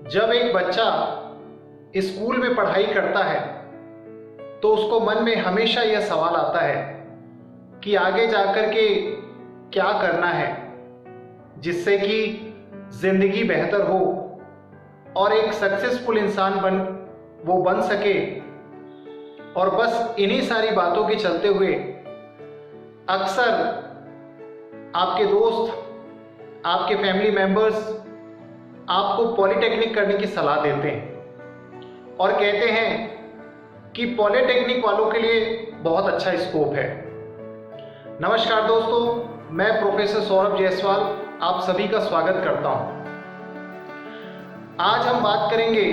जब एक बच्चा स्कूल में पढ़ाई करता है तो उसको मन में हमेशा यह सवाल आता है कि आगे जाकर के क्या करना है जिससे कि ज़िंदगी बेहतर हो और एक सक्सेसफुल इंसान वो बन सके। और बस इन्हीं सारी बातों के चलते हुए अक्सर आपके दोस्त, आपके फैमिली मेंबर्स आपको पॉलिटेक्निक करने की सलाह देते हैं और कहते हैं कि पॉलिटेक्निक वालों के लिए बहुत अच्छा स्कोप है। नमस्कार दोस्तों, मैं प्रोफेसर सौरभ जायसवाल आप सभी का स्वागत करता हूं। आज हम बात करेंगे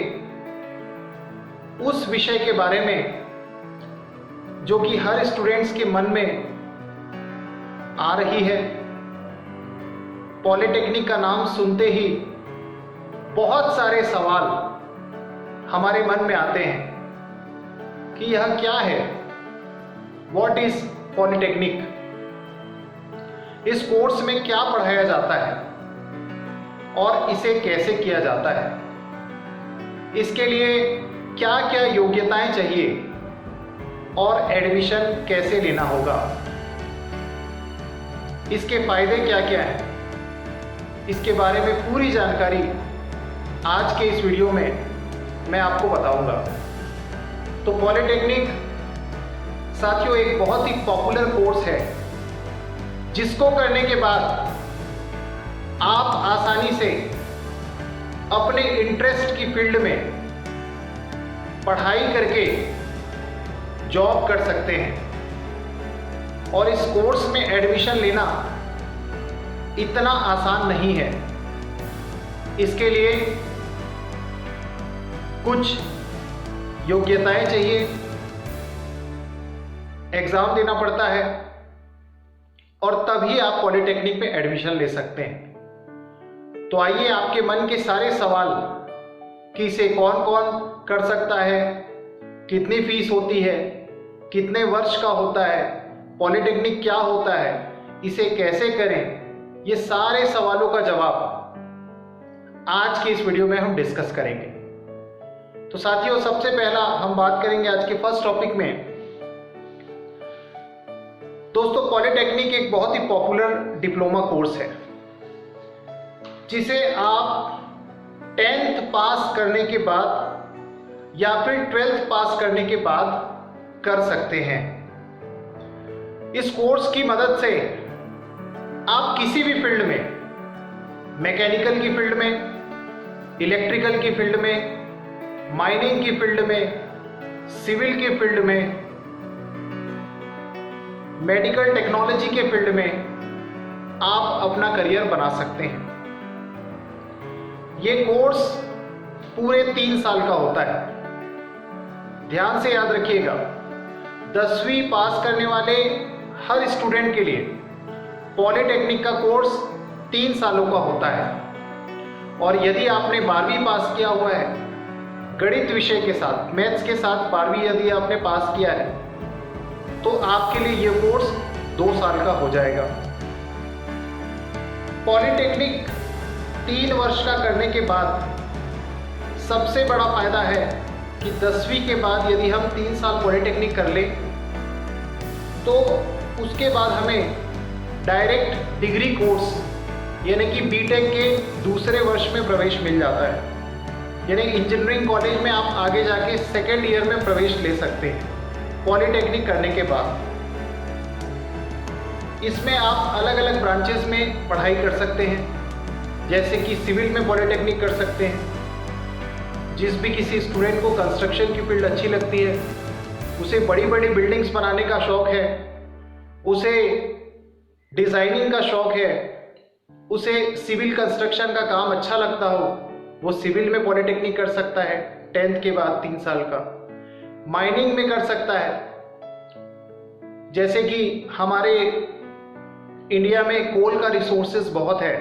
उस विषय के बारे में जो कि हर स्टूडेंट्स के मन में आ रही है। पॉलिटेक्निक का नाम सुनते ही बहुत सारे सवाल हमारे मन में आते हैं कि यह क्या है, व्हाट इज पॉलिटेक्निक, इस कोर्स में क्या पढ़ाया जाता है और इसे कैसे किया जाता है, इसके लिए क्या क्या योग्यताएं चाहिए और एडमिशन कैसे लेना होगा, इसके फायदे क्या क्या हैं, इसके बारे में पूरी जानकारी आज के इस वीडियो में मैं आपको बताऊंगा। तो पॉलिटेक्निक साथियों एक बहुत ही पॉपुलर कोर्स है जिसको करने के बाद आप आसानी से अपने इंटरेस्ट की फील्ड में पढ़ाई करके जॉब कर सकते हैं। और इस कोर्स में एडमिशन लेना इतना आसान नहीं है। इसके लिए कुछ योग्यताएं चाहिए, एग्जाम देना पड़ता है और तभी आप पॉलिटेक्निक में एडमिशन ले सकते हैं। तो आइए आपके मन के सारे सवाल कि इसे कौन कौन कर सकता है, कितनी फीस होती है, कितने वर्ष का होता है, पॉलिटेक्निक क्या होता है, इसे कैसे करें, ये सारे सवालों का जवाब आज की इस वीडियो में हम डिस्कस करेंगे। तो साथियों सबसे पहला हम बात करेंगे आज के फर्स्ट टॉपिक में। दोस्तों पॉलिटेक्निक एक बहुत ही पॉपुलर डिप्लोमा कोर्स है जिसे आप 10th पास करने के बाद या फिर 12th पास करने के बाद कर सकते हैं। इस कोर्स की मदद से आप किसी भी फील्ड में, मैकेनिकल की फील्ड में, इलेक्ट्रिकल की फील्ड में, माइनिंग की फील्ड में, सिविल की फील्ड में, मेडिकल टेक्नोलॉजी के फील्ड में आप अपना करियर बना सकते हैं। ये कोर्स पूरे 3 साल का होता है। ध्यान से याद रखिएगा, 10वीं पास करने वाले हर स्टूडेंट के लिए पॉलिटेक्निक का कोर्स 3 सालों का होता है। और यदि आपने 12वीं पास किया हुआ है गणित विषय के साथ, मैथ्स के साथ 12वीं यदि आपने पास किया है तो आपके लिए ये कोर्स 2 साल का हो जाएगा। पॉलिटेक्निक 3 वर्ष का करने के बाद सबसे बड़ा फायदा है कि 10वीं के बाद यदि हम 3 साल पॉलिटेक्निक कर लें तो उसके बाद हमें डायरेक्ट डिग्री कोर्स यानी कि बीटेक के दूसरे वर्ष में प्रवेश मिल जाता है। यानी इंजीनियरिंग कॉलेज में आप आगे जाके 2nd ईयर में प्रवेश ले सकते हैं पॉलिटेक्निक करने के बाद। इसमें आप अलग अलग ब्रांचेस में पढ़ाई कर सकते हैं, जैसे कि सिविल में पॉलिटेक्निक कर सकते हैं। जिस भी किसी स्टूडेंट को कंस्ट्रक्शन की फील्ड अच्छी लगती है, उसे बड़ी बड़ी बिल्डिंग्स बनाने का शौक़ है, उसे डिज़ाइनिंग का शौक़ है, उसे सिविल कंस्ट्रक्शन का काम अच्छा लगता हो, वो सिविल में पॉलिटेक्निक कर सकता है 10th के बाद 3 साल का। माइनिंग में कर सकता है, जैसे कि हमारे इंडिया में कोल का रिसोर्सेज बहुत है।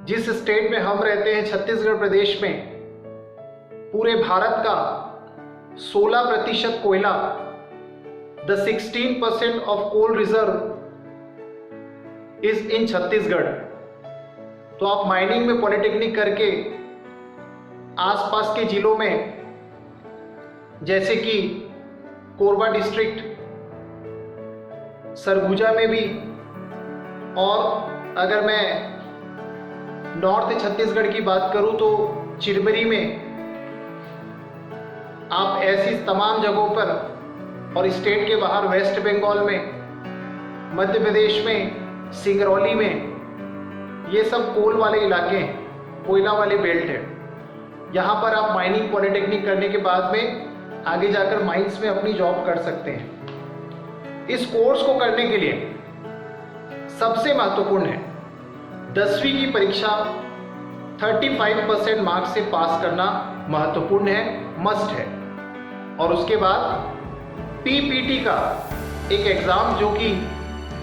जिस स्टेट में हम रहते हैं, छत्तीसगढ़ प्रदेश में, पूरे भारत का 16% कोयला, the 16% of coal reserve is in Chhattisgarh. तो आप माइनिंग में पॉलिटेक्निक करके आसपास के जिलों में जैसे कि कोरबा डिस्ट्रिक्ट, सरगुजा में भी, और अगर मैं नॉर्थ छत्तीसगढ़ की बात करूं तो चिरबरी में आप ऐसी तमाम जगहों पर, और स्टेट के बाहर वेस्ट बंगाल में, मध्य प्रदेश में, सिंगरौली में, ये सब कोल वाले इलाके हैं, कोयला वाले बेल्ट है। यहाँ पर आप माइनिंग पॉलिटेक्निक करने के बाद में आगे जाकर माइंस में अपनी जॉब कर सकते हैं। इस कोर्स को करने के लिए सबसे महत्वपूर्ण है 10वीं की परीक्षा 35% मार्क्स से पास करना महत्वपूर्ण है, मस्ट है। और उसके बाद पीपीटी का एक एग्ज़ाम जो कि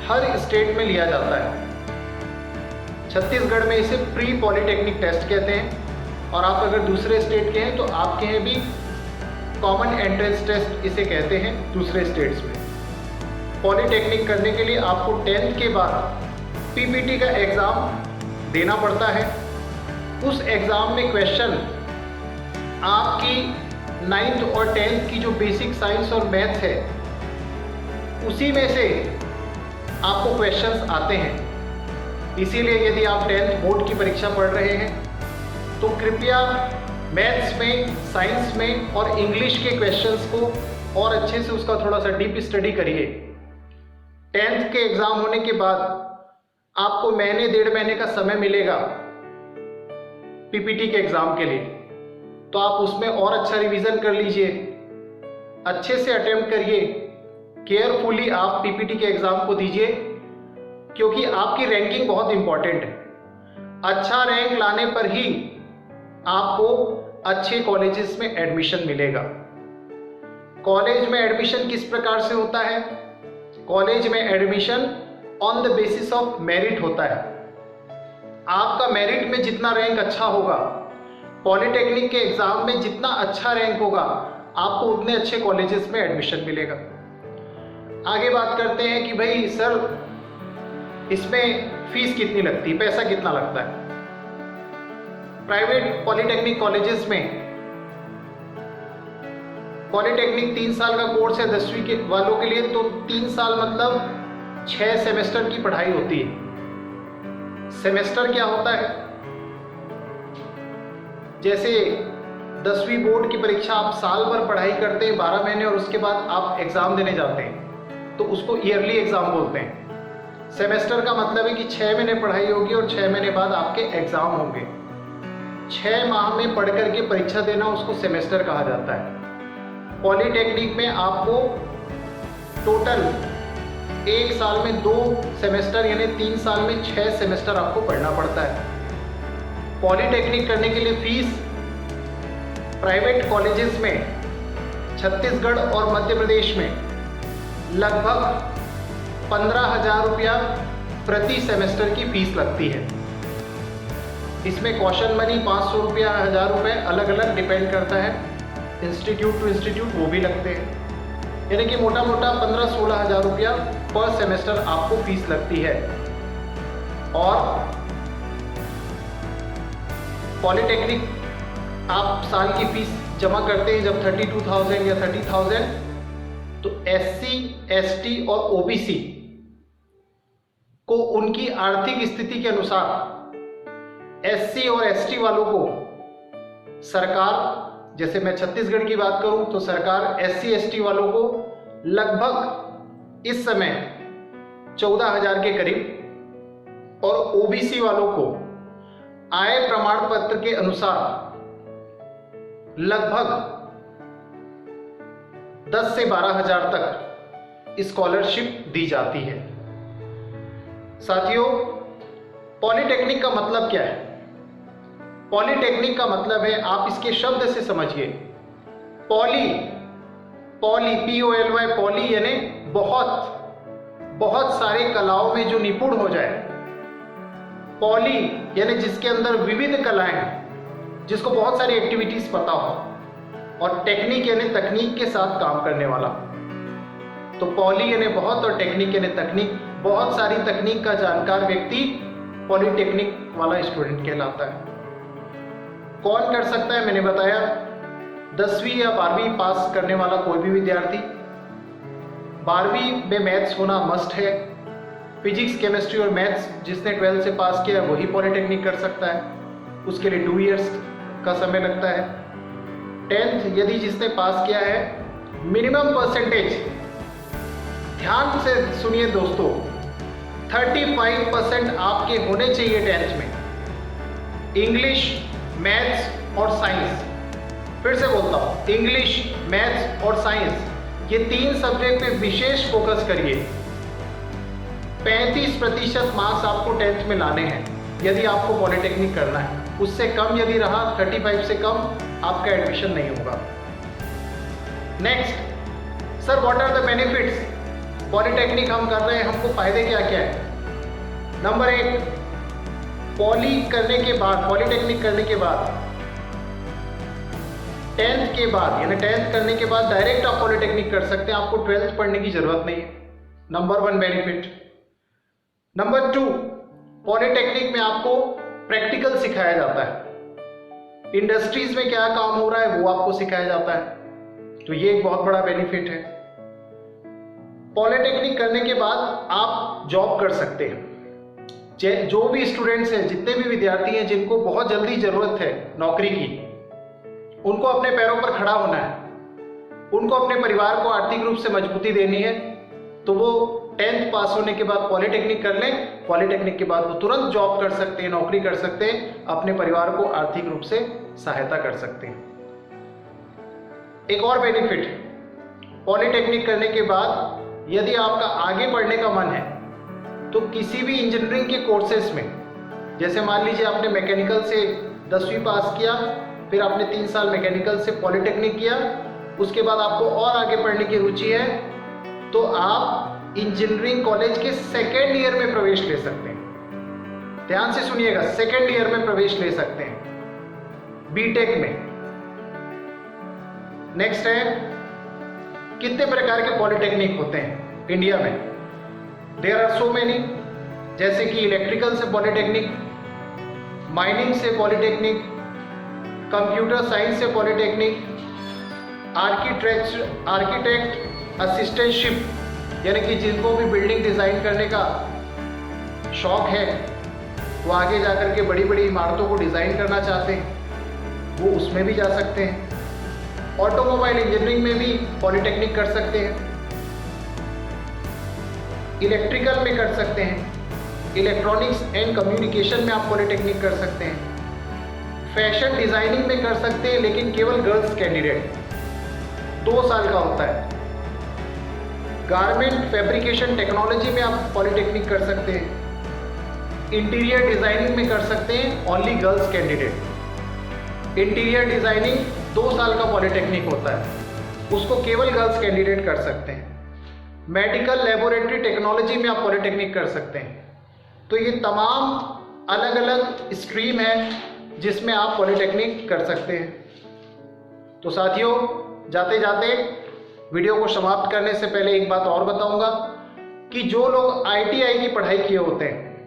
हर स्टेट में लिया जाता है। छत्तीसगढ़ में इसे प्री पॉलिटेक्निक टेस्ट कहते हैं, और आप अगर दूसरे स्टेट के हैं तो आपके हैं भी कॉमन एंट्रेंस टेस्ट इसे कहते हैं दूसरे स्टेट्स में। पॉलिटेक्निक करने के लिए आपको 10th के बाद पीपीटी का एग्ज़ाम देना पड़ता है। उस एग्ज़ाम में क्वेश्चन आपकी 9th और 10th की जो बेसिक साइंस और मैथ्स है उसी में से आपको क्वेश्चंस आते हैं। इसीलिए यदि आप 10th बोर्ड की परीक्षा पढ़ रहे हैं तो कृपया मैथ्स में, साइंस में और इंग्लिश के क्वेश्चंस को और अच्छे से उसका थोड़ा सा डीप स्टडी करिए। 10th के एग्ज़ाम होने के बाद आपको महीने 1.5 महीने का समय मिलेगा पीपीटी के एग्ज़ाम के लिए, तो आप उसमें और अच्छा रिवीजन कर लीजिए, अच्छे से अटेम्प्ट करिए, केयरफुली आप पीपीटी के एग्ज़ाम को दीजिए, क्योंकि आपकी रैंकिंग बहुत इंपॉर्टेंट है। अच्छा रैंक लाने पर ही आपको अच्छे कॉलेजेस में एडमिशन मिलेगा। कॉलेज में एडमिशन किस प्रकार से होता है? कॉलेज में admission on the basis of merit होता है। आपका मेरिट में जितना रैंक अच्छा होगा, पॉलिटेक्निक के एग्ज़ाम में जितना अच्छा रैंक होगा, आपको उतने अच्छे कॉलेजेस में एडमिशन मिलेगा। आगे बात करते हैं कि भाई सर इसमें फीस कितनी लगती है, पैसा कितना लगता है। प्राइवेट पॉलिटेक्निक कॉलेजेस में पॉलिटेक्निक 3 साल का कोर्स है 10वीं के वालों के लिए, तो 3 साल मतलब 6 सेमेस्टर की पढ़ाई होती है। सेमेस्टर क्या होता है? जैसे 10वीं बोर्ड की परीक्षा आप साल भर पढ़ाई करते हैं 12 महीने, और उसके बाद आप एग्ज़ाम देने जाते हैं, तो उसको ईयरली एग्ज़ाम बोलते हैं। सेमेस्टर का मतलब है कि 6 महीने पढ़ाई होगी और 6 महीने बाद आपके एग्ज़ाम होंगे। 6 माह में पढ़ करके परीक्षा देना उसको सेमेस्टर कहा जाता है। पॉलिटेक्निक में आपको टोटल 1 साल में 2 सेमेस्टर यानी 3 साल में 6 सेमेस्टर आपको पढ़ना पड़ता है। पॉलिटेक्निक करने के लिए फीस प्राइवेट कॉलेजेस में छत्तीसगढ़ और मध्य प्रदेश में लगभग 15,000 रुपया प्रति सेमेस्टर की फीस लगती है। इसमें कॉशन मनी 500 रुपया, 1000 रुपये अलग अलग डिपेंड करता है, इंस्टीट्यूट टू इंस्टीट्यूट वो भी लगते हैं। यानी कि मोटा मोटा 15-16 हज़ार रुपया पर सेमेस्टर आपको फीस लगती है। और पॉलिटेक्निक आप साल की फीस जमा करते हैं जब 32,000 या 30,000, तो SC, ST और OBC को उनकी आर्थिक स्थिति के अनुसार SC और ST वालों को सरकार, जैसे मैं छत्तीसगढ़ की बात करूं तो सरकार SC ST वालों को लगभग इस समय 14,000 के करीब, और OBC वालों को आय प्रमाण पत्र के अनुसार लगभग 10 से 12,000 तक स्कॉलरशिप दी जाती है। साथियों, पॉलिटेक्निक का मतलब क्या है? पॉलिटेक्निक का मतलब है, आप इसके शब्द से समझिए, पॉली POLY, पॉली यानी बहुत सारे कलाओं में जो निपुण हो जाए। पॉली यानी जिसके अंदर विविध कलाएं हैं, जिसको बहुत सारी एक्टिविटीज पता हो, और टेक्निक यानी तकनीक के साथ काम करने वाला। तो पॉली यानी बहुत और टेक्निक यानी तकनीक, बहुत सारी तकनीक का जानकार व्यक्ति पॉलिटेक्निक वाला स्टूडेंट कहलाता है। कौन कर सकता है? मैंने बताया 10वीं या 12वीं पास करने वाला कोई भी विद्यार्थी। 12वीं में मैथ्स होना मस्ट है। फिजिक्स, केमिस्ट्री और मैथ्स जिसने 12th से पास किया है वही पॉलिटेक्निक कर सकता है। उसके लिए 2 इयर्स का समय लगता है। 10th यदि जिसने पास किया है, मिनिमम परसेंटेज, ध्यान से सुनिए दोस्तों, 35% आपके होने चाहिए 10th में। इंग्लिश, मैथ्स और साइंस, फिर से बोलता हूँ, इंग्लिश, मैथ्स और साइंस, ये 3 सब्जेक्ट पे विशेष फोकस करिए। 35% मार्क्स आपको 10th में लाने हैं यदि आपको पॉलिटेक्निक करना है। उससे कम यदि रहा, 35 से कम, आपका एडमिशन नहीं होगा। Next, sir what are the benefits? Polytechnic हम कर रहे हैं, हमको फायदे क्या क्या है? नंबर 1, पॉलिटेक्निक करने के बाद 10th के बाद, यानी 10th करने के बाद डायरेक्ट आप पॉलिटेक्निक कर सकते हैं। आपको 12th पढ़ने की जरूरत नहीं है। Number 1 benefit. नंबर 2, पॉलिटेक्निक में आपको प्रैक्टिकल सिखाया जाता है। इंडस्ट्रीज में क्या काम हो रहा है वो आपको सिखाया जाता है, तो ये एक बहुत बड़ा बेनिफिट है। पॉलिटेक्निक करने के बाद आप जॉब कर सकते हैं। जो भी स्टूडेंट्स हैं, जितने भी विद्यार्थी हैं जिनको बहुत जल्दी जरूरत है नौकरी की, उनको अपने पैरों पर खड़ा होना है, उनको अपने परिवार को आर्थिक रूप से मजबूती देनी है, तो वो 10th पास होने के बाद पॉलिटेक्निक कर लें। पॉलिटेक्निक के बाद वो तुरंत जॉब कर सकते हैं, नौकरी कर सकते हैं, अपने परिवार को आर्थिक रूप से सहायता कर सकते हैं। एक और बेनिफिट, पॉलिटेक्निक करने के बाद यदि आपका आगे बढ़ने का मन है तो किसी भी इंजीनियरिंग के कोर्सेस में, जैसे मान लीजिए आपने मैकेनिकल से 10वीं पास किया, फिर आपने 3 साल मैकेनिकल से पॉलिटेक्निक किया, उसके बाद आपको और आगे पढ़ने की रुचि है, तो आप इंजीनियरिंग कॉलेज के 2nd ईयर में प्रवेश ले सकते हैं। ध्यान से सुनिएगा, 2nd ईयर में प्रवेश ले सकते हैं बीटेक में। नेक्स्ट है, कितने प्रकार के पॉलिटेक्निक होते हैं इंडिया में? देयर आर सो मेनी, जैसे कि इलेक्ट्रिकल से पॉलिटेक्निक, माइनिंग से पॉलिटेक्निक, कंप्यूटर साइंस से पॉलिटेक्निक, आर्किटेक्ट असिस्टेंटशिप, यानी कि जिनको भी बिल्डिंग डिज़ाइन करने का शौक है, वो आगे जाकर के बड़ी बड़ी इमारतों को डिज़ाइन करना चाहते हैं, वो उसमें भी जा सकते हैं। ऑटोमोबाइल इंजीनियरिंग में भी पॉलिटेक्निक कर सकते हैं। इलेक्ट्रिकल में कर सकते हैं। इलेक्ट्रॉनिक्स एंड कम्युनिकेशन में आप पॉलिटेक्निक कर सकते हैं। फैशन डिज़ाइनिंग में कर सकते हैं, लेकिन केवल गर्ल्स कैंडिडेट, 2 साल का होता है। गारमेंट फैब्रिकेशन टेक्नोलॉजी में आप पॉलिटेक्निक कर सकते हैं। इंटीरियर डिज़ाइनिंग में कर सकते हैं, only girls candidate. Interior designing 2 साल का पॉलिटेक्निक होता है, उसको केवल गर्ल्स कैंडिडेट कर सकते हैं। मेडिकल लेबोरेटरी टेक्नोलॉजी में आप पॉलिटेक्निक कर सकते हैं। तो ये तमाम अलग अलग स्ट्रीम है जिसमें आप पॉलिटेक्निक कर सकते हैं। तो साथियों, जाते जाते वीडियो को समाप्त करने से पहले एक बात और बताऊंगा कि जो लोग ITI की पढ़ाई किए होते हैं,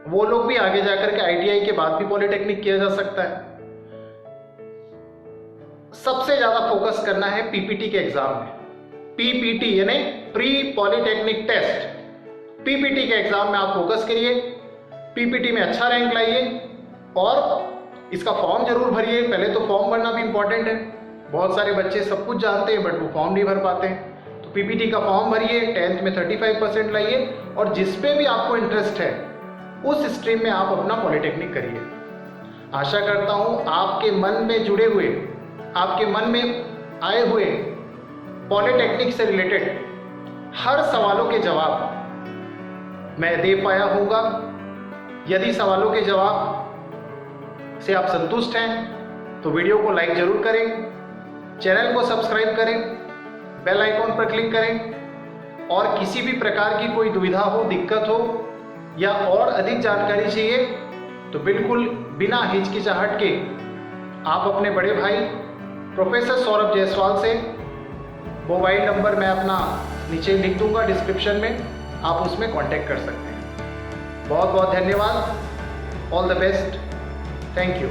वो लोग भी आगे जाकर के ITI के बाद भी पॉलिटेक्निक किया जा सकता है। सबसे ज़्यादा फोकस करना है PPT के एग्जाम में। PPT यानी प्री पॉलिटेक्निक टेस्ट, PPT के एग्जाम में आप फोकस करिए, PPT में अच्छा रैंक लाइए और इसका फॉर्म जरूर भरिए। पहले तो फॉर्म भरना भी इंपॉर्टेंट है। बहुत सारे बच्चे सब कुछ जानते हैं बट वो फॉर्म नहीं भर पाते हैं। तो PPT का फॉर्म भरिए, 10th में 35% लाइए और जिस पे भी आपको इंटरेस्ट है उस स्ट्रीम में आप अपना पॉलिटेक्निक करिए। आशा करता हूँ आपके मन में जुड़े हुए, आपके मन में आए हुए पॉलिटेक्निक से रिलेटेड हर सवालों के जवाब मैं दे पाया होऊंगा। यदि सवालों के जवाब से आप संतुष्ट हैं तो वीडियो को लाइक जरूर करें, चैनल को सब्सक्राइब करें, बेल आइकॉन पर क्लिक करें और किसी भी प्रकार की कोई दुविधा हो, दिक्कत हो या और अधिक जानकारी चाहिए तो बिल्कुल बिना हिचकिचाहट के आप अपने बड़े भाई प्रोफेसर सौरभ जायसवाल से, मोबाइल नंबर मैं अपना नीचे लिख दूंगा डिस्क्रिप्शन में, आप उसमें कांटेक्ट कर सकते हैं। बहुत बहुत धन्यवाद। All the best. Thank you.